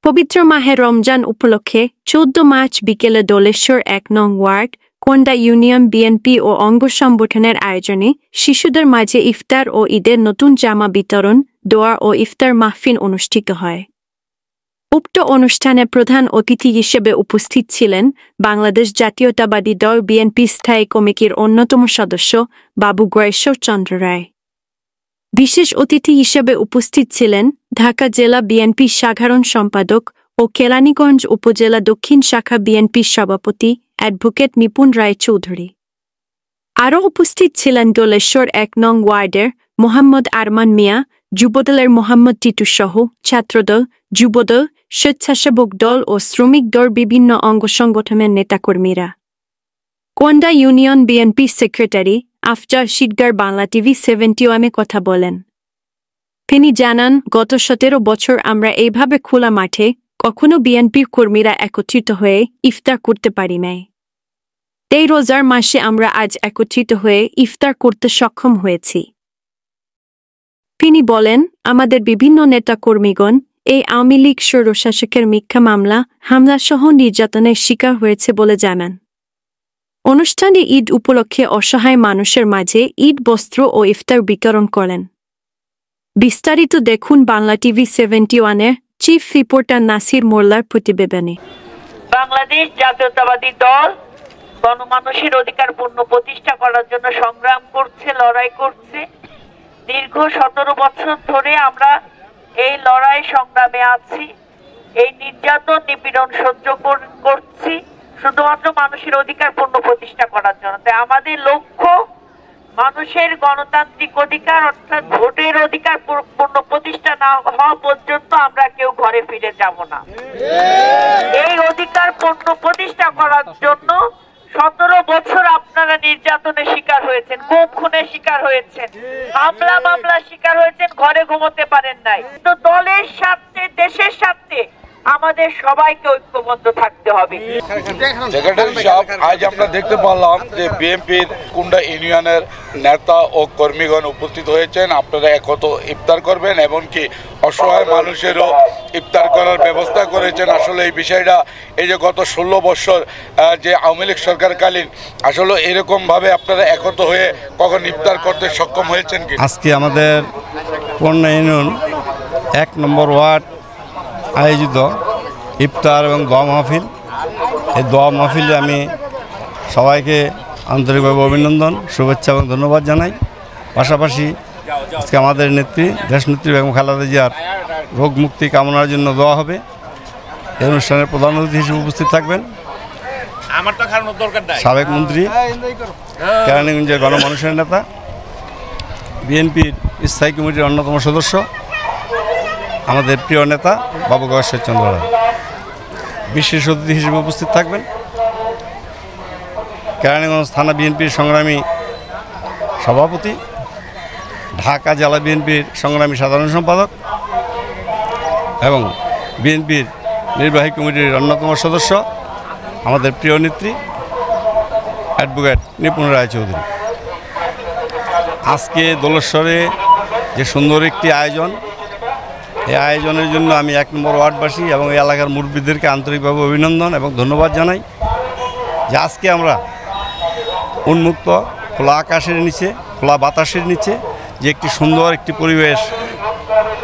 পবিত্র মাহে রমজান উপলক্ষে ১৪ মার্চ বিকেলে দোলেশ্বর ১ নং ওয়ার্ড কোন্ডা ইউনিয়ন বিএনপি ও অঙ্গ সংগঠনের আয়োজনে শিশুদের মাঝে ইফতার ও ঈদের নতুন জামা বিতরণ, দোয়া ও ইফতার মাহফিল অনুষ্ঠিত হয়। উক্ত অনুষ্ঠানে প্রধান অতিথি হিসেবে উপস্থিত ছিলেন বাংলাদেশ জাতীয়তাবাদী দল বিএনপি স্থায়ী কমিটির অন্যতম সদস্য বাবু গয়েশ্বর চন্দ্র রায়। বিশেষ অতিথি হিসেবে উপস্থিত ছিলেন ঢাকা জেলা বিএনপি সাধারণ সম্পাদক ও কেরানীগঞ্জ উপজেলা দক্ষিণ শাখা বিএনপির সভাপতি অ্যাডভোকেট নিপুণ রায় চৌধুরী। আরও উপস্থিত ছিলেন দোলেশ্বর ১ নং ওয়ার্ডের মোহাম্মদ আরমান মিয়া, যুবদলের মোহাম্মদ টিটু সহ ছাত্রদল, যুবদল, স্বেচ্ছাসেবক দল ও শ্রমিক দল বিভিন্ন অঙ্গ সংগঠনের নেতাকর্মীরা। Konda union BNP secretary Afzal Sikder Bangla TV ৭০ কথা বলেন। তিনি জানান, গত ১৭ বছর আমরা এইভাবে খোলা মাঠে কখনো বিএনপির কর্মীরা একত্রিত হয়ে ইফতার করতে পারি নাই। এই রোজার মাসে আমরা আজ একত্রিত হয়ে ইফতার করতে সক্ষম হয়েছি। তিনি বলেন, আমাদের বিভিন্ন নেতাকর্মীগণ এই আওয়ামী লীগ স্বৈরশাসকের মিথ্যা মামলা, হামলাসহ নির্যাতনের শিকার হয়েছে বলে জানান। অনুষ্ঠানে ঈদ উপলক্ষে অসহায় মানুষের মাঝে ঈদ বস্ত্র ও ইফতার বিতরণ করেন। বিস্তারিত দেখুন বাংলা টিভি ৭১-এর চিফ রিপোর্টার নাসির মোল্লার প্রতিবেদনে। বাংলাদেশ জাতীয়তাবাদী দল গণমানুষের অধিকার পূর্ণ প্রতিষ্ঠা করার জন্য সংগ্রাম করছে, লড়াই করছে। দীর্ঘ ১৭ বছর ধরে আমরা এই লড়াই সংগ্রামে আছি, এই নির্যাতন নিপীড়ন সহ্য করছি শুধুমাত্র মানুষের অধিকার পূর্ণ প্রতিষ্ঠা করার জন্য। তাই আমাদের লক্ষ্য মানুষের গণতান্ত্রিক অধিকার অর্থাৎ ভোটের অধিকার পূর্ণ প্রতিষ্ঠা না হওয়া পর্যন্ত আমরা কেউ ঘরে ফিরে যাব না। এই অধিকার পূর্ণ প্রতিষ্ঠা করার জন্য ১৭ বছর আপনারা নির্যাতনের শিকার হয়েছেন, গুম খুনের শিকার হয়েছেন, হামলা মামলার শিকার হয়েছেন, ঘরে ঘুমোতে পারেন নাই। তো দলের স্বার্থে, দেশের স্বার্থে আমাদের সবাইকে ঐক্যবদ্ধ থাকতে হবে। সেক্রেটারি সাহেব, আজ আমরা দেখতে পারলাম যে বিএনপির কোন্ডা ইউনিয়নের নেতা ও কর্মীগণ উপস্থিত হয়েছেন। আপনারা একত ইফতার করবেন, এমনকি অসহায় মানুষেরও ইফতার করার ব্যবস্থা করেছেন। আসলে এই বিষয়টা, এই যে গত ১৬ বছর যে আওয়ামী লীগ সরকারকালীন আসলে এরকমভাবে আপনারা একত হয়ে কখন ইফতার করতে সক্ষম হয়েছেন কি? আজকে আমাদের কোন্ডা ইউনিয়ন ১ নম্বর ওয়ার্ড আয়োজিত ইফতার এবং দোয়া মাহফিল, এই দোয়া মাহফিলে আমি সবাইকে আন্তরিকভাবে অভিনন্দন, শুভেচ্ছা এবং ধন্যবাদ জানাই। পাশাপাশি আজকে আমাদের নেত্রী, দেশনেত্রী বেগম খালেদা জিয়ার রোগ মুক্তি কামনার জন্য দোয়া হবে। এই অনুষ্ঠানের প্রধান অতিথি হিসেবে উপস্থিত থাকবেন সাবেক মন্ত্রী, কেরানীগঞ্জের গণমানুষের নেতা, বিএনপির স্থায়ী কমিটির অন্যতম সদস্য, আমাদের প্রিয় নেতা বাবু গয়েশ্বর চন্দ্র রায়। বিশেষ অতিথি হিসেবে উপস্থিত থাকবেন কেরানীগঞ্জ থানা বিএনপির সংগ্রামী সভাপতি, ঢাকা জেলা বিএনপির সংগ্রামী সাধারণ সম্পাদক এবং বিএনপির নির্বাহী কমিটির অন্যতম সদস্য, আমাদের প্রিয় নেত্রী অ্যাডভোকেট নিপুণ রায় চৌধুরী। আজকে দোলেশ্বরে যে সুন্দর একটি আয়োজন, এই আয়োজনের জন্য আমি ১ নম্বর ওয়ার্ডবাসী এবং এই এলাকার মুরব্বীদেরকে আন্তরিকভাবে অভিনন্দন এবং ধন্যবাদ জানাই যে আজকে আমরা উন্মুক্ত খোলা আকাশের নিচে, খোলা বাতাসের নিচে যে একটি সুন্দর একটি পরিবেশ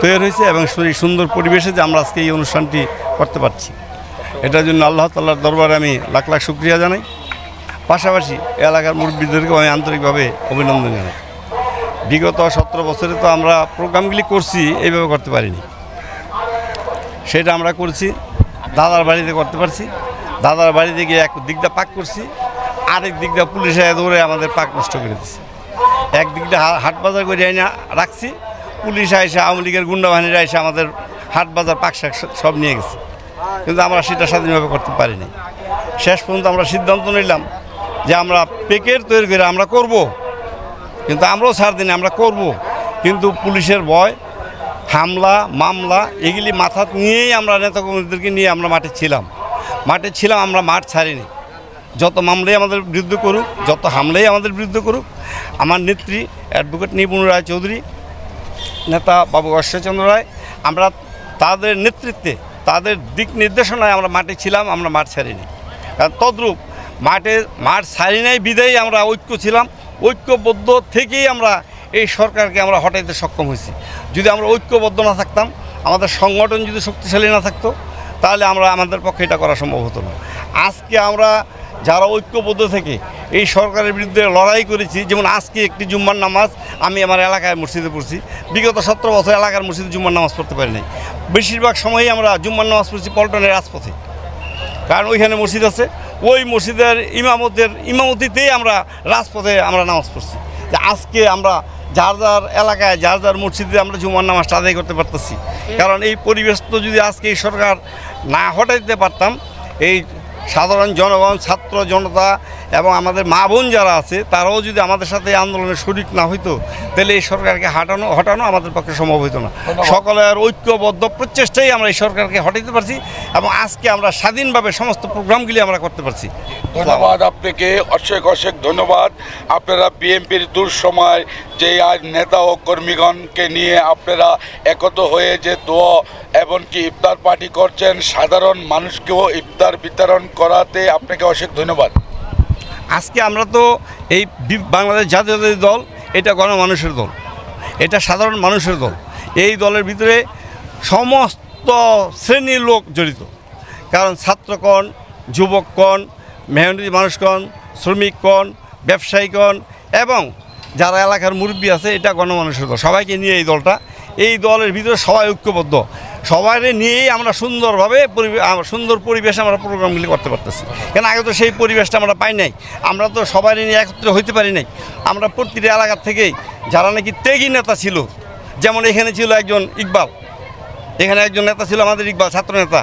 তৈরি হয়েছে এবং সেই সুন্দর পরিবেশে যে আমরা আজকে এই অনুষ্ঠানটি করতে পারছি, এটার জন্য আল্লাহ তাআলার দরবারে আমি লাখ লাখ শুকরিয়া জানাই। পাশাপাশি এলাকার মুরব্বীদেরকেও আমি আন্তরিকভাবে অভিনন্দন জানাই। বিগত ১৭ বছরে তো আমরা প্রোগ্রামগুলি করছি, এইভাবে করতে পারিনি। সেটা আমরা করছি দাদার বাড়িতে করতে পারছি। দাদার বাড়িতে গিয়ে এক দিকটা পাক করছি, আরেক দিকটা পুলিশে দৌড়ে আমাদের পাক নষ্ট করে দিচ্ছে। এক দিকটা হাট বাজার করে এনে রাখছি, পুলিশ এসে, আওয়ামী লীগের গুন্ডা বাহিনীরা এসে আমাদের হাট বাজার পাক শাক সব নিয়ে গেছে, কিন্তু আমরা সেটা স্বাধীনভাবে করতে পারিনি। শেষ পর্যন্ত আমরা সিদ্ধান্ত নিলাম যে আমরা প্যাকেট তৈরি করে আমরা করব, কিন্তু আমরাও ছাড় দিন, আমরা করব, কিন্তু পুলিশের ভয়, হামলা মামলা এগুলি মাথা নিয়েই আমরা নেতাকর্মীদেরকে নিয়ে আমরা মাঠে ছিলাম, আমরা মাঠ ছাড়িনি। যত মামলাই আমাদের বিরুদ্ধে করুক, যত হামলাই আমাদের বিরুদ্ধে করুক, আমার নেত্রী অ্যাডভোকেট নিপুণ রায় চৌধুরী, নেতা বাবু গয়েশ্বর চন্দ্র রায়, আমরা তাদের নেতৃত্বে তাদের দিক নির্দেশনায় আমরা মাঠে ছিলাম, আমরা মাঠ ছাড়িনি। কারণ তদ্রূপ মাঠ ছাড়ি নাই বিদায়ী আমরা ঐক্য ছিলাম, ঐক্যবদ্ধ থেকেই আমরা এই সরকারকে আমরা হটাইতে সক্ষম হয়েছি। যদি আমরা ঐক্যবদ্ধ না থাকতাম, আমাদের সংগঠন যদি শক্তিশালী না থাকতো, তাহলে আমাদের পক্ষে এটা করা সম্ভব হতো না। আজকে আমরা যারা ঐক্যবদ্ধ থেকে এই সরকারের বিরুদ্ধে লড়াই করেছি, যেমন আজকে একটি জুম্মার নামাজ আমি আমার এলাকায় মসজিদে পড়ছি। বিগত 17 বছর এলাকার মসজিদে জুম্মার নামাজ পড়তে পারি নাই। বেশিরভাগ সময়ই আমরা জুম্মার নামাজ পড়ছি পল্টনের রাজপথে, কারণ ওইখানে মসজিদ আছে। ওই মসজিদের ইমামতিতেই আমরা রাজপথে আমরা নামাজ পড়ছি। যে আজকে আমরা যার যার এলাকায় যার যার মসজিদে আমরা জুমার নামাজটা আদায় করতে পারতেছি। কারণ এই পরিবেশ তো যদি আজকে এই সরকার না হটাইতে পারতাম, এই সাধারণ জনগণ, ছাত্র জনতা এবং আমাদের মা বোন যারা আছে তারাও যদি আমাদের সাথে এই আন্দোলনে শরিক না হইতো, তাহলে এই সরকারকে হটানো আমাদের পক্ষে সম্ভব হইতো না। সকলের ঐক্যবদ্ধ প্রচেষ্টাই আমরা এই সরকারকে হটাইতে পারছি এবং আজকে আমরা স্বাধীনভাবে সমস্ত প্রোগ্রামগুলি আমরা করতে পারছি। ধন্যবাদ আপনাকে, অশেষ ধন্যবাদ। আপনারা বিএনপির দুঃসময় যে আজ নেতা ও কর্মীগণকে নিয়ে আপনারা একত হয়ে যে দোয়া এমনকি ইফতার পার্টি করছেন, সাধারণ মানুষকেও ইফতার বিতরণ করাতে আপনাকে অশেষ ধন্যবাদ। আজকে আমরা তো এই বাংলাদেশ জাতীয়তাবাদী দল, এটা গণমানুষের দল, এটা সাধারণ মানুষের দল। এই দলের ভিতরে সমস্ত শ্রেণীর লোক জড়িত, কারণ ছাত্রগণ, যুবকগণ, মেহনতি মানুষগণ, শ্রমিকগণ, ব্যবসায়ীগণ এবং যারা এলাকার মুরব্বী আছে, এটা গণমানুষের দল। সবাইকে নিয়ে এই দলটা, এই দলের ভিতরে সবাই ঐক্যবদ্ধ, সবাই নিয়েই আমরা সুন্দরভাবে সুন্দর পরিবেশে আমরা প্রোগ্রামগুলি করতে পারতেছি। কেন আগে তো সেই পরিবেশটা আমরা পাই নাই, আমরা তো সবাই নিয়ে একত্র হইতে পারি নাই। আমরা প্রতিটা এলাকার থেকেই যারা নাকি ত্যাগী নেতা ছিল, যেমন এখানে ছিল একজন ইকবাল, এখানে একজন নেতা ছিল আমাদের ইকবাল, ছাত্র নেতা।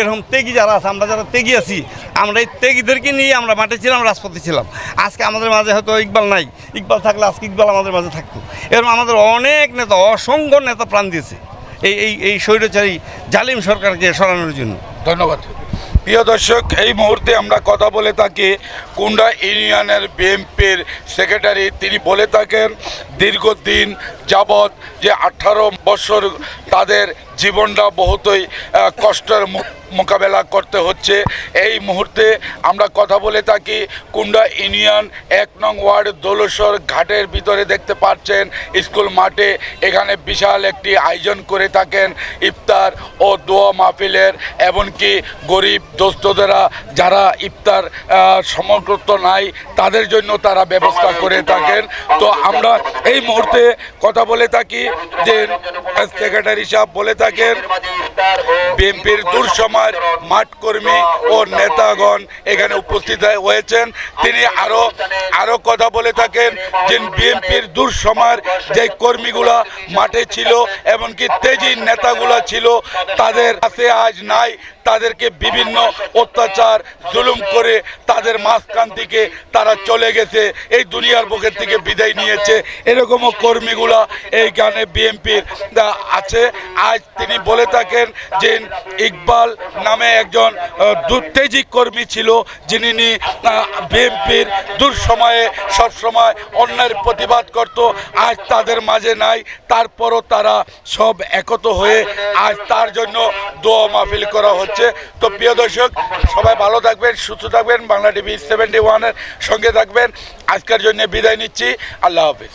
এরকম ত্যাগী যারা আছে, আমরা যারা ত্যাগী আছি, আমরা এই ত্যাগীদেরকে নিয়ে আমরা মাঠে ছিলাম, রাজপথে ছিলাম। আজকে আমাদের মাঝে হয়তো ইকবাল নাই, ইকবাল থাকলে আজকে ইকবাল আমাদের মাঝে থাকতো। এরকম আমাদের অনেক নেতা, অসংখ্য নেতা প্রাণ দিয়েছে এই স্বৈরাচারী জালিম সরকারকে সরানোর জন্য। ধন্যবাদ। প্রিয় দর্শক, এই মুহূর্তে আমরা কথা বলে থাকি কুন্ডা ইউনিয়নের বিএনপির সেক্রেটারি। তিনি বলে থাকেন দীর্ঘদিন যাবৎ যে 18 বছর তাদের জীবনটা বহুতই কষ্টের মোকাবেলা করতে হচ্ছে। এই মুহূর্তে আমরা কথা বলে থাকি কুন্ডা ইউনিয়ন 1 নং ওয়ার্ড দোলসর ঘাটের ভিতরে দেখতে পাচ্ছেন স্কুল মাঠে এখানে বিশাল একটি আয়োজন করে থাকেন ইফতার ও দোয়া মাহফিলের। এমনকি গরিব দোস্তদেরা যারা ইফতার সমর্থ নাই তাদের জন্য তারা ব্যবস্থা করে থাকেন। তো আমরা এই মুহূর্তে কথা বলে থাকি যে সেক্রেটারি সাহেব বলে থাকেন বিএনপির দুঃসময় মাঠকর্মী ও নেতাগণ এখানে উপস্থিত হয়েছেন। তিনি আরো কথা বলে থাকেন যে বিএনপির দুঃসময়ের যে কর্মীগুলা মাঠে ছিল, এমনকি তেজি নেতাগুলা ছিল, তাদের কাছে আজ নাই। তাদেরকে বিভিন্ন অত্যাচার জুলুম করে তাদের মাঝখান থেকে তারা চলে গেছে, এই দুনিয়ার বুকের থেকে বিদায় নিয়েছে। এরকমও কর্মীগুলা এইখানে বিএনপির আছে। আজ তিনি বলে থাকেন যে ইকবাল নামে একজন দুর্তেজিক কর্মী ছিল, যিনি বিএনপির দুঃসময়ে সবসময় অন্যায়ের প্রতিবাদ করত। আজ তাদের মাঝে নাই, তারপরও তারা সব একত হয়ে আজ তার জন্য দোয়া মাহফিল করা হচ্ছে। তো প্রিয় দর্শক, সবাই ভালো থাকবেন, সুস্থ থাকবেন, বাংলা টিভি 71-এর সঙ্গে থাকবেন। আজকের জন্য বিদায় নিচ্ছি। আল্লাহ হাফেজ।